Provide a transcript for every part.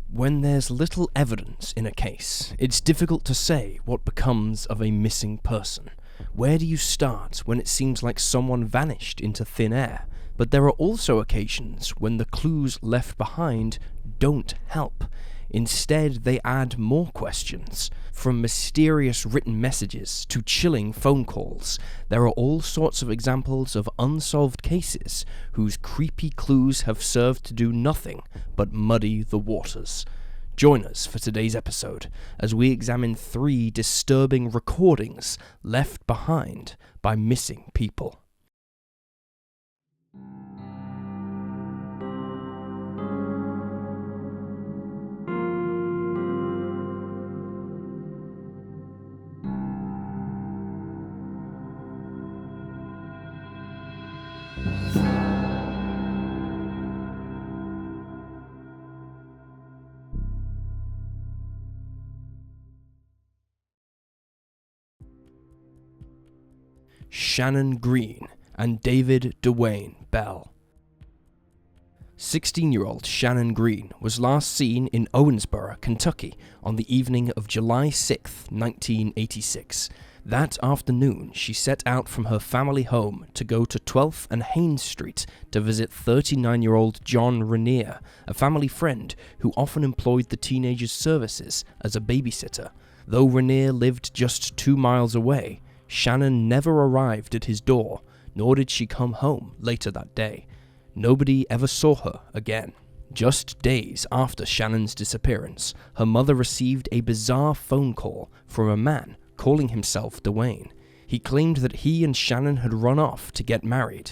When there's little evidence in a case, it's difficult to say what becomes of a missing person. Where do you start when it seems like someone vanished into thin air? But there are also occasions when the clues left behind don't help. Instead, they add more questions. From mysterious written messages to chilling phone calls, there are all sorts of examples of unsolved cases whose creepy clues have served to do nothing but muddy the waters. Join us for today's episode as we examine 3 disturbing recordings left behind by missing people. Shannon Green and David DeWayne Bell. 16-year-old Shannon Green was last seen in Owensboro, Kentucky on the evening of July 6, 1986. That afternoon, she set out from her family home to go to 12th and Haynes Street to visit 39-year-old John Rainier, a family friend who often employed the teenager's services as a babysitter. Though Rainier lived just 2 miles away, Shannon never arrived at his door, nor did she come home later that day. Nobody ever saw her again. Just days after Shannon's disappearance, her mother received a bizarre phone call from a man calling himself DeWayne. He claimed that he and Shannon had run off to get married.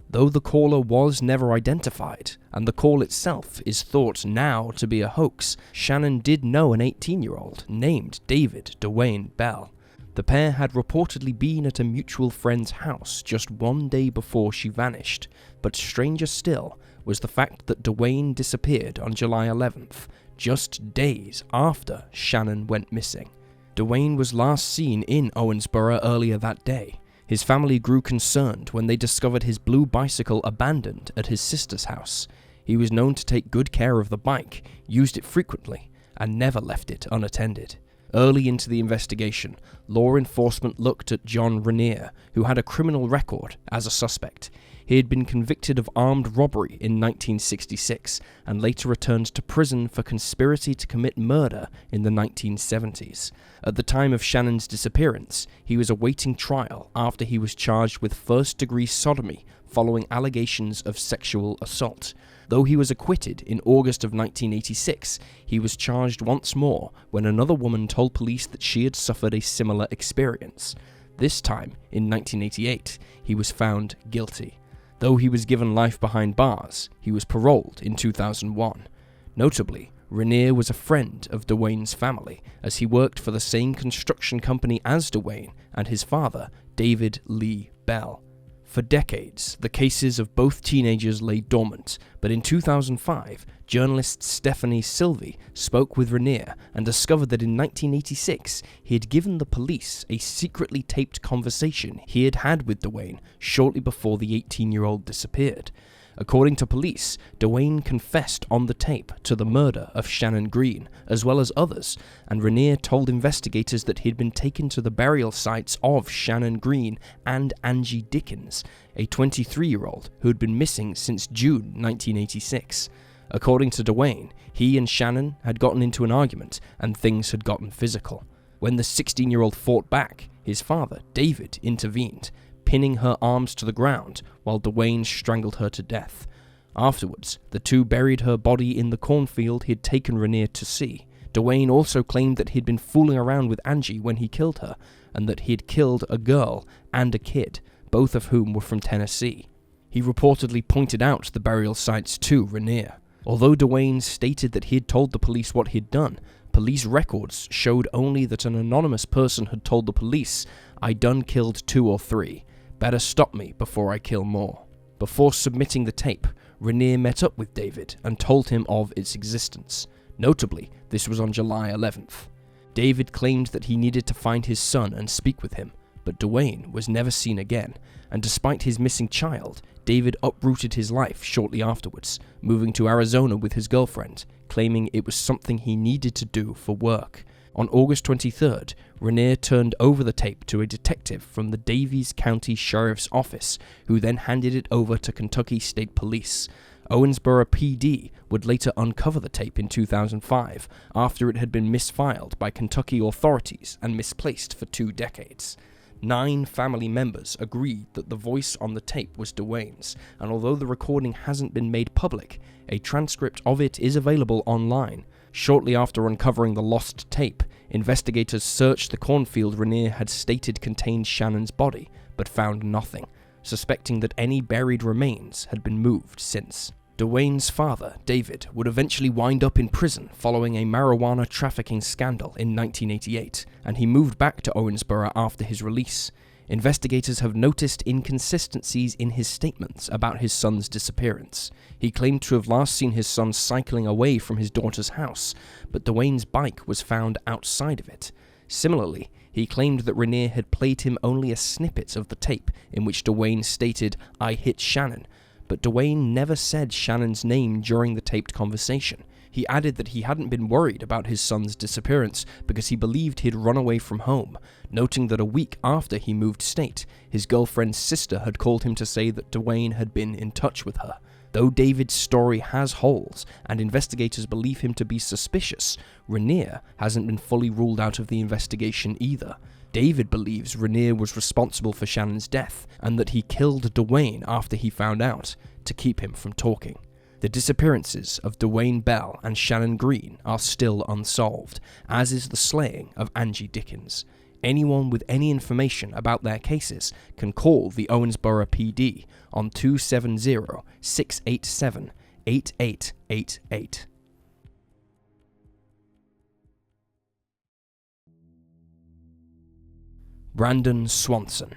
Though the caller was never identified, and the call itself is thought now to be a hoax, Shannon did know an 18-year-old named David DeWayne Bell. The pair had reportedly been at a mutual friend's house just 1 day before she vanished, but stranger still was the fact that DeWayne disappeared on July 11th, just days after Shannon went missing. DeWayne was last seen in Owensboro earlier that day. His family grew concerned when they discovered his blue bicycle abandoned at his sister's house. He was known to take good care of the bike, used it frequently, and never left it unattended. Early into the investigation, law enforcement looked at John Rainier, who had a criminal record, as a suspect. He had been convicted of armed robbery in 1966 and later returned to prison for conspiracy to commit murder in the 1970s. At the time of Shannon's disappearance, he was awaiting trial after he was charged with first-degree sodomy following allegations of sexual assault. Though he was acquitted in August of 1986, he was charged once more when another woman told police that she had suffered a similar experience. This time, in 1988, he was found guilty. Though he was given life behind bars, he was paroled in 2001. Notably, Rainier was a friend of DeWayne's family, as he worked for the same construction company as DeWayne and his father, David Lee Bell. For decades, the cases of both teenagers lay dormant, but in 2005, journalist Stephanie Sylvie spoke with Rainier and discovered that in 1986, he had given the police a secretly taped conversation he had had with DeWayne shortly before the 18-year-old disappeared. According to police, DeWayne confessed on the tape to the murder of Shannon Green, as well as others, and Rainier told investigators that he had been taken to the burial sites of Shannon Green and Angie Dickens, a 23-year-old who had been missing since June 1986. According to DeWayne, he and Shannon had gotten into an argument, and things had gotten physical. When the 16-year-old fought back, his father, David, intervened, pinning her arms to the ground while DeWayne strangled her to death. Afterwards, the two buried her body in the cornfield he had taken Rainier to see. DeWayne also claimed that he'd been fooling around with Angie when he killed her, and that he had killed a girl and a kid, both of whom were from Tennessee. He reportedly pointed out the burial sites to Rainier. Although DeWayne stated that he had told the police what he'd done, police records showed only that an anonymous person had told the police, "I done killed 2 or 3. Better stop me before I kill more." Before submitting the tape, Rainier met up with David and told him of its existence. Notably, this was on July 11th. David claimed that he needed to find his son and speak with him. but DeWayne was never seen again, and despite his missing child, David uprooted his life shortly afterwards, moving to Arizona with his girlfriend, claiming it was something he needed to do for work. On August 23rd, Raniere turned over the tape to a detective from the Daviess County Sheriff's Office, who then handed it over to Kentucky State Police. Owensboro PD would later uncover the tape in 2005, after it had been misfiled by Kentucky authorities and misplaced for 2 decades. 9 family members agreed that the voice on the tape was DeWayne's, and although the recording hasn't been made public, a transcript of it is available online. Shortly after uncovering the lost tape, investigators searched the cornfield Raniere had stated contained Shannon's body, but found nothing, suspecting that any buried remains had been moved since. DeWayne's father, David, would eventually wind up in prison following a marijuana trafficking scandal in 1988, and he moved back to Owensboro after his release. Investigators have noticed inconsistencies in his statements about his son's disappearance. He claimed to have last seen his son cycling away from his daughter's house, but DeWayne's bike was found outside of it. Similarly, he claimed that Raniere had played him only a snippet of the tape in which DeWayne stated, "I hit Shannon," but DeWayne never said Shannon's name during the taped conversation. He added that he hadn't been worried about his son's disappearance because he believed he'd run away from home, noting that a week after he moved state, his girlfriend's sister had called him to say that DeWayne had been in touch with her. Though David's story has holes, and investigators believe him to be suspicious, Raniere hasn't been fully ruled out of the investigation either. David believes Raniere was responsible for Shannon's death, and that he killed DeWayne after he found out, to keep him from talking. The disappearances of DeWayne Bell and Shannon Green are still unsolved, as is the slaying of Angie Dickens. Anyone with any information about their cases can call the Owensboro PD on 270-687-8888. Brandon Swanson.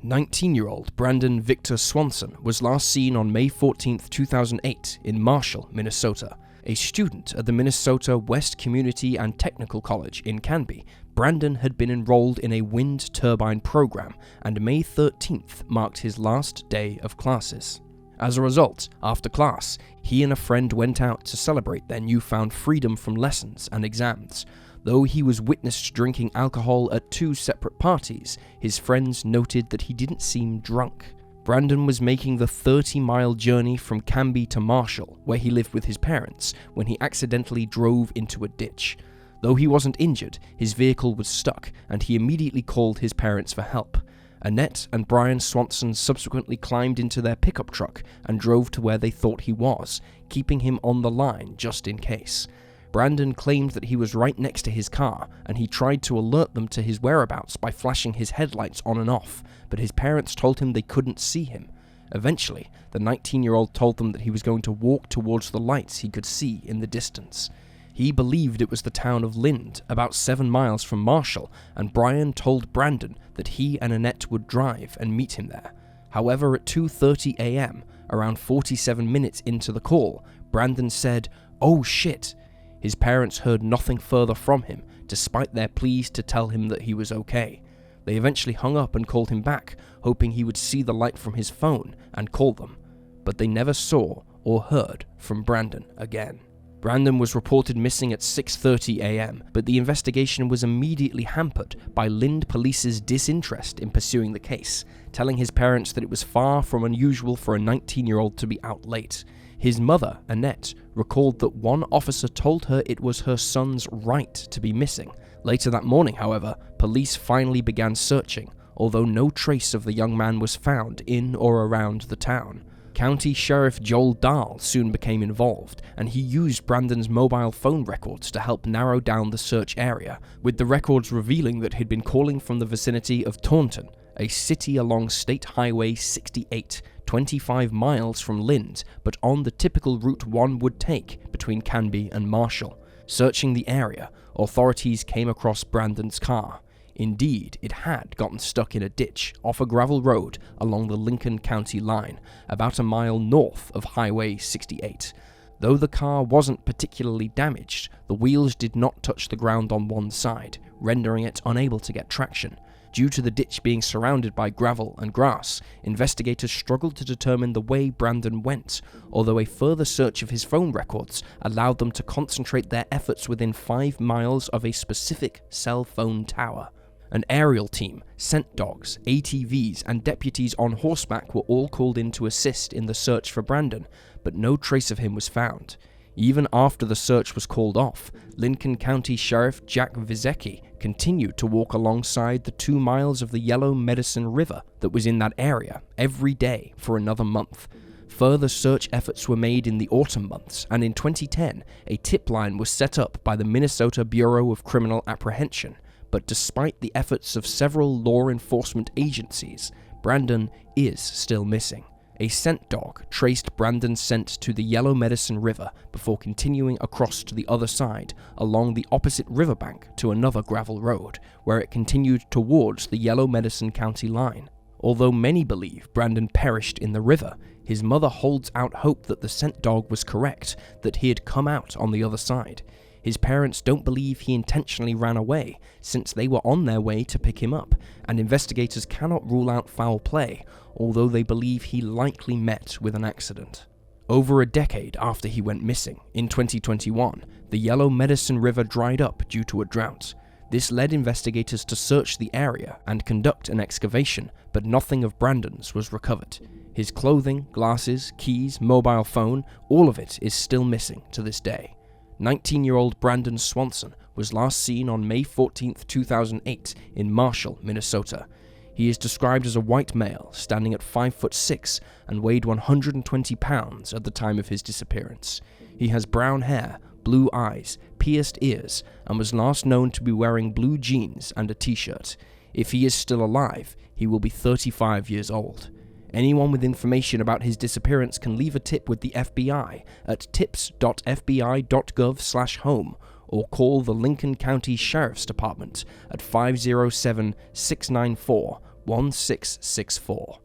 19-year-old Brandon Victor Swanson was last seen on May 14, 2008 in Marshall, Minnesota. A student at the Minnesota West Community and Technical College in Canby, Brandon had been enrolled in a wind turbine program, and May 13th marked his last day of classes. As a result, after class, he and a friend went out to celebrate their newfound freedom from lessons and exams. Though he was witnessed drinking alcohol at 2 separate parties, his friends noted that he didn't seem drunk. Brandon was making the 30-mile journey from Canby to Marshall, where he lived with his parents, when he accidentally drove into a ditch. Though he wasn't injured, his vehicle was stuck, and he immediately called his parents for help. Annette and Brian Swanson subsequently climbed into their pickup truck and drove to where they thought he was, keeping him on the line just in case. Brandon claimed that he was right next to his car, and he tried to alert them to his whereabouts by flashing his headlights on and off, but his parents told him they couldn't see him. Eventually, the 19-year-old told them that he was going to walk towards the lights he could see in the distance. He believed it was the town of Lind, about 7 miles from Marshall, and Brian told Brandon that he and Annette would drive and meet him there. However, at 2:30 a.m., around 47 minutes into the call, Brandon said, "Oh shit." His parents heard nothing further from him, despite their pleas to tell him that he was okay. They eventually hung up and called him back, hoping he would see the light from his phone and call them, but they never saw or heard from Brandon again. Brandon was reported missing at 6:30 a.m., but the investigation was immediately hampered by Lind Police's disinterest in pursuing the case, telling his parents that it was far from unusual for a 19-year-old to be out late. His mother, Annette, recalled that one officer told her it was her son's right to be missing. Later that morning, however, police finally began searching, although no trace of the young man was found in or around the town. County Sheriff Joel Dahl soon became involved, and he used Brandon's mobile phone records to help narrow down the search area, with the records revealing that he'd been calling from the vicinity of Taunton, a city along State Highway 68, 25 miles from Lind, but on the typical route one would take between Canby and Marshall. Searching the area, authorities came across Brandon's car. Indeed, it had gotten stuck in a ditch off a gravel road along the Lincoln County line, about a mile north of Highway 68. Though the car wasn't particularly damaged, the wheels did not touch the ground on one side, rendering it unable to get traction. Due to the ditch being surrounded by gravel and grass, investigators struggled to determine the way Brandon went, although a further search of his phone records allowed them to concentrate their efforts within 5 miles of a specific cell phone tower. An aerial team, scent dogs, ATVs, and deputies on horseback were all called in to assist in the search for Brandon, but no trace of him was found. Even after the search was called off, Lincoln County Sheriff Jack Vizecki continued to walk alongside the 2 miles of the Yellow Medicine River that was in that area every day for another month. Further search efforts were made in the autumn months, and in 2010, a tip line was set up by the Minnesota Bureau of Criminal Apprehension. But despite the efforts of several law enforcement agencies, Brandon is still missing. A scent dog traced Brandon's scent to the Yellow Medicine River before continuing across to the other side along the opposite riverbank to another gravel road, where it continued towards the Yellow Medicine County line. Although many believe Brandon perished in the river, his mother holds out hope that the scent dog was correct, that he had come out on the other side. His parents don't believe he intentionally ran away, since they were on their way to pick him up, and investigators cannot rule out foul play, although they believe he likely met with an accident. Over a decade after he went missing, in 2021, the Yellow Medicine River dried up due to a drought. This led investigators to search the area and conduct an excavation, but nothing of Brandon's was recovered. His clothing, glasses, keys, mobile phone, all of it is still missing to this day. 19-year-old Brandon Swanson was last seen on May 14, 2008 in Marshall, Minnesota. He is described as a white male, standing at 5'6" and weighed 120 pounds at the time of his disappearance. He has brown hair, blue eyes, pierced ears, and was last known to be wearing blue jeans and a t-shirt. If he is still alive, he will be 35 years old. Anyone with information about his disappearance can leave a tip with the FBI at tips.fbi.gov/home or call the Lincoln County Sheriff's Department at 507-694-1664.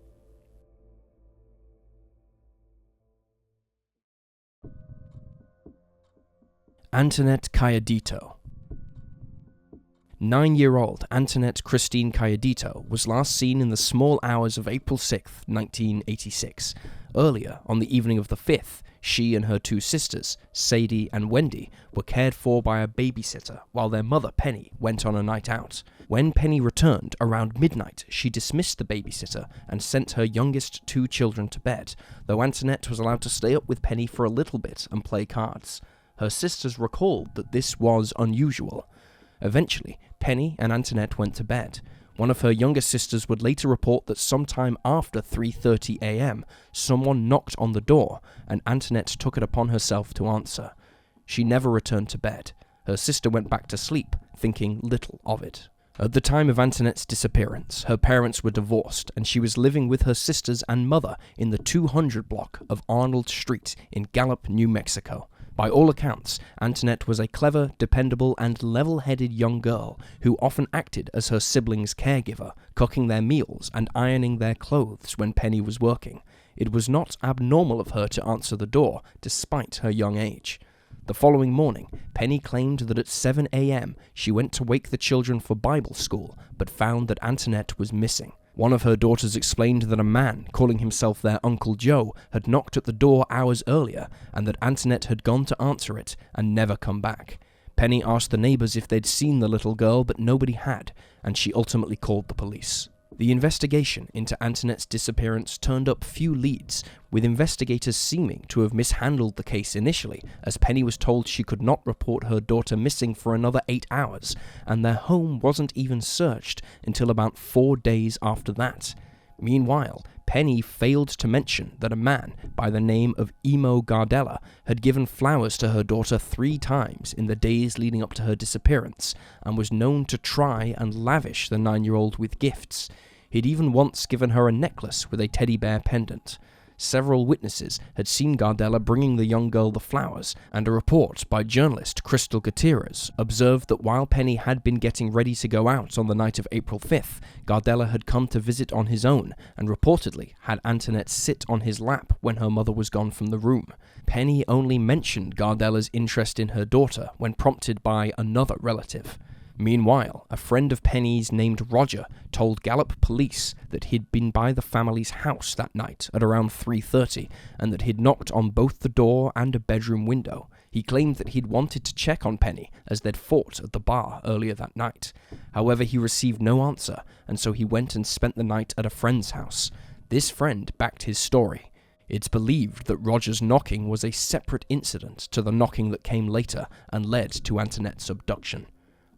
Anthonette Cayedito. 9-year-old Anthonette Christine Cayedito was last seen in the small hours of April 6, 1986. Earlier, on the evening of the 5th, she and her 2 sisters, Sadie and Wendy, were cared for by a babysitter while their mother, Penny, went on a night out. When Penny returned around midnight, she dismissed the babysitter and sent her youngest 2 children to bed, though Anthonette was allowed to stay up with Penny for a little bit and play cards. Her sisters recalled that this was unusual. Eventually, Penny and Anthonette went to bed. One of her younger sisters would later report that sometime after 3:30 a.m., someone knocked on the door, and Anthonette took it upon herself to answer. She never returned to bed. Her sister went back to sleep, thinking little of it. At the time of Anthonette's disappearance, her parents were divorced, and she was living with her sisters and mother in the 200 block of Arnold Street in Gallup, New Mexico. By all accounts, Anthonette was a clever, dependable, and level-headed young girl who often acted as her siblings' caregiver, cooking their meals and ironing their clothes when Penny was working. It was not abnormal of her to answer the door, despite her young age. The following morning, Penny claimed that at 7 a.m. she went to wake the children for Bible school, but found that Anthonette was missing. One of her daughters explained that a man, calling himself their Uncle Joe, had knocked at the door hours earlier, and that Anthonette had gone to answer it and never come back. Penny asked the neighbors if they'd seen the little girl, but nobody had, and she ultimately called the police. The investigation into Anthonette's disappearance turned up few leads, with investigators seeming to have mishandled the case initially, as Penny was told she could not report her daughter missing for another 8 hours, and their home wasn't even searched until about 4 days after that. Meanwhile, Penny failed to mention that a man by the name of Emo Gardella had given flowers to her daughter 3 times in the days leading up to her disappearance, and was known to try and lavish the 9-year-old with gifts. He'd even once given her a necklace with a teddy bear pendant. several witnesses had seen Gardella bringing the young girl the flowers, and a report by journalist Crystal Gutierrez observed that while Penny had been getting ready to go out on the night of April 5th, Gardella had come to visit on his own and reportedly had Anthonette sit on his lap when her mother was gone from the room. Penny only mentioned Gardella's interest in her daughter when prompted by another relative. Meanwhile, a friend of Penny's named Roger told Gallup police that he'd been by the family's house that night at around 3:30 and that he'd knocked on both the door and a bedroom window. He claimed that he'd wanted to check on Penny as they'd fought at the bar earlier that night. However, he received no answer, and so he went and spent the night at a friend's house. This friend backed his story. It's believed that Roger's knocking was a separate incident to the knocking that came later and led to Anthonette's abduction.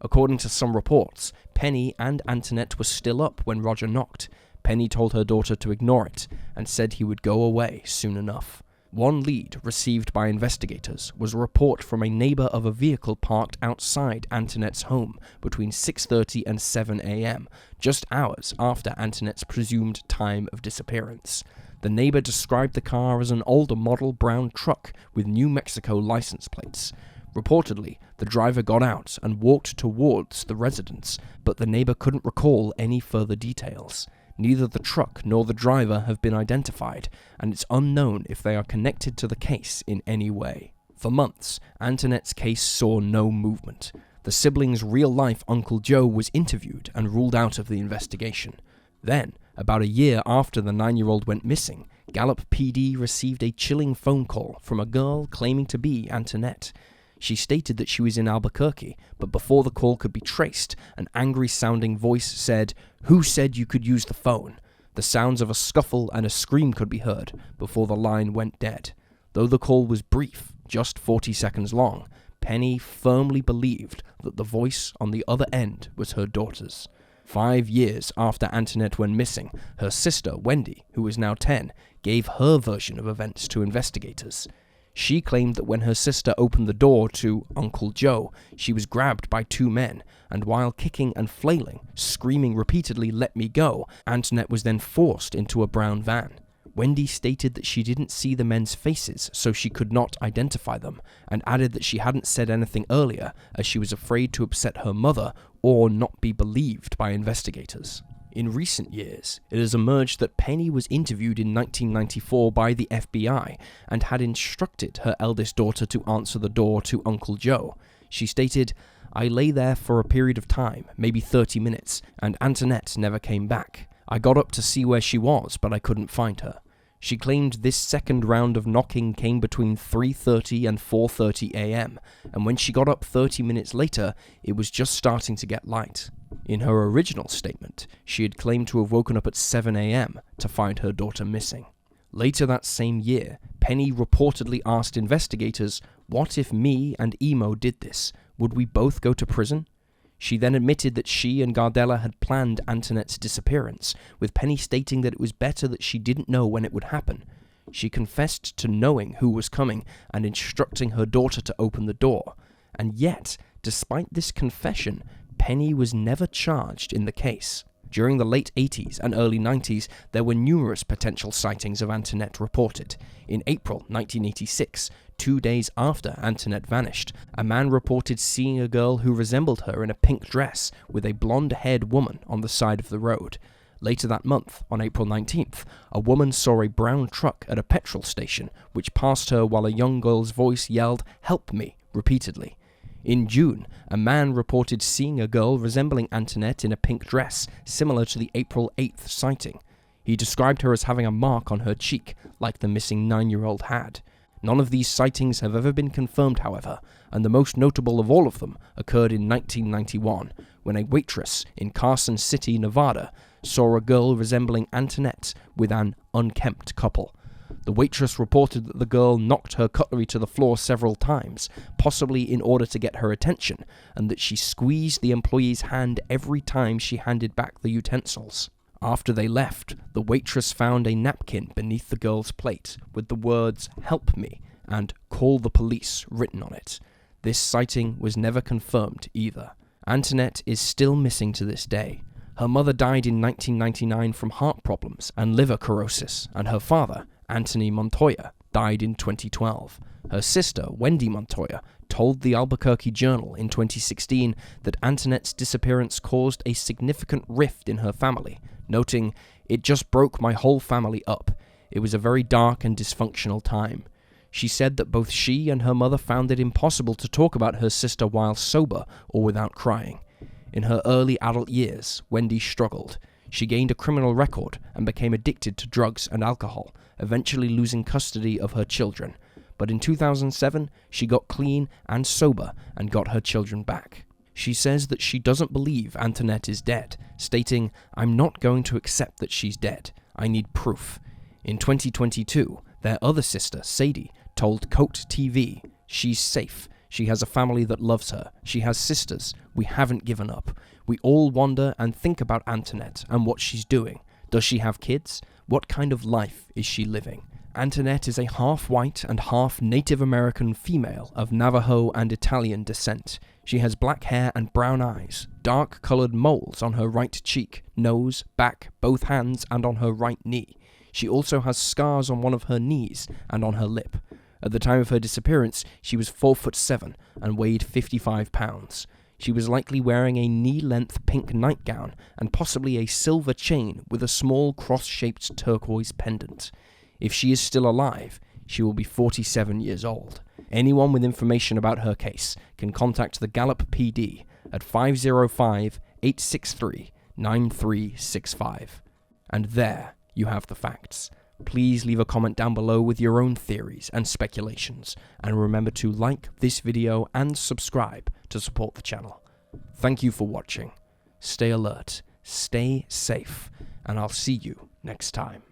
According to some reports, Penny and Anthonette were still up when Roger knocked. Penny told her daughter to ignore it and said he would go away soon enough. One lead received by investigators was a report from a neighbor of a vehicle parked outside Anthonette's home between 6:30 and 7 a.m., just hours after Anthonette's presumed time of disappearance. The neighbor described the car as an older model brown truck with New Mexico license plates. Reportedly, the driver got out and walked towards the residence, but the neighbor couldn't recall any further details. Neither the truck nor the driver have been identified, and it's unknown if they are connected to the case in any way. For months, Anthonette's case saw no movement. The siblings' real-life Uncle Joe was interviewed and ruled out of the investigation. Then, about a year after the 9-year-old went missing, Gallup PD received a chilling phone call from a girl claiming to be Anthonette. She stated that she was in Albuquerque, but before the call could be traced, an angry-sounding voice said, "Who said you could use the phone?" The sounds of a scuffle and a scream could be heard before the line went dead. Though the call was brief, just 40 seconds long, Penny firmly believed that the voice on the other end was her daughter's. 5 years after Anthonette went missing, her sister, Wendy, who was now 10, gave her version of events to investigators. She claimed that when her sister opened the door to Uncle Joe, she was grabbed by 2 men, and while kicking and flailing, screaming repeatedly, "Let me go," Anthonette was then forced into a brown van. Wendy stated that she didn't see the men's faces, so she could not identify them, and added that she hadn't said anything earlier as she was afraid to upset her mother or not be believed by investigators. In recent years, it has emerged that Penny was interviewed in 1994 by the FBI and had instructed her eldest daughter to answer the door to Uncle Joe. She stated, "I lay there for a period of time, maybe 30 minutes, and Anthonette never came back. I got up to see where she was, but I couldn't find her." She claimed this second round of knocking came between 3:30 and 4:30 a.m., and when she got up 30 minutes later, it was just starting to get light. In her original statement, she had claimed to have woken up at 7 a.m. to find her daughter missing. Later that same year, Penny reportedly asked investigators, "What if me and Emo did this? Would we both go to prison?" She then admitted that she and Gardella had planned Anthonette's disappearance, with Penny stating that it was better that she didn't know when it would happen. She confessed to knowing who was coming and instructing her daughter to open the door. And yet, despite this confession, Penny was never charged in the case. During the late 80s and early 90s, there were numerous potential sightings of Anthonette reported. In April 1986, 2 days after Anthonette vanished, a man reported seeing a girl who resembled her in a pink dress with a blonde-haired woman on the side of the road. Later that month, on April 19th, a woman saw a brown truck at a petrol station which passed her while a young girl's voice yelled, "Help me," repeatedly. In June, a man reported seeing a girl resembling Anthonette in a pink dress, similar to the April 8th sighting. He described her as having a mark on her cheek, like the missing 9-year-old had. None of these sightings have ever been confirmed, however, and the most notable of all of them occurred in 1991, when a waitress in Carson City, Nevada, saw a girl resembling Anthonette with an unkempt couple. The waitress reported that the girl knocked her cutlery to the floor several times, possibly in order to get her attention, and that she squeezed the employee's hand every time she handed back the utensils. After they left, the waitress found a napkin beneath the girl's plate with the words, "Help me," and "Call the police" written on it. This sighting was never confirmed either. Anthonette is still missing to this day. Her mother died in 1999 from heart problems and liver cirrhosis, and her father, Anthony Montoya, died in 2012. Her sister, Wendy Montoya, told the Albuquerque Journal in 2016 that Anthonette's disappearance caused a significant rift in her family, noting, "It just broke my whole family up. It was a very dark and dysfunctional time." She said that both she and her mother found it impossible to talk about her sister while sober or without crying. In her early adult years, Wendy struggled. She gained a criminal record and became addicted to drugs and alcohol, eventually losing custody of her children. But in 2007, she got clean and sober and got her children back. She says that she doesn't believe Anthonette is dead, stating, "I'm not going to accept that she's dead. I need proof." In 2022, their other sister, Sadie, told Coat TV, "She's safe. She has a family that loves her. She has sisters. We haven't given up. We all wonder and think about Anthonette and what she's doing. Does she have kids? What kind of life is she living?" Anthonette is a half-white and half-Native American female of Navajo and Italian descent. She has black hair and brown eyes, dark-colored moles on her right cheek, nose, back, both hands, and on her right knee. She also has scars on one of her knees and on her lip. At the time of her disappearance, she was 4'7" and weighed 55 pounds. She was likely wearing a knee-length pink nightgown and possibly a silver chain with a small cross-shaped turquoise pendant. If she is still alive, she will be 47 years old. Anyone with information about her case can contact the Gallup PD at 505-863-9365. And there you have the facts. Please leave a comment down below with your own theories and speculations, and remember to like this video and subscribe to support the channel. Thank you for watching. Stay alert, stay safe, and I'll see you next time.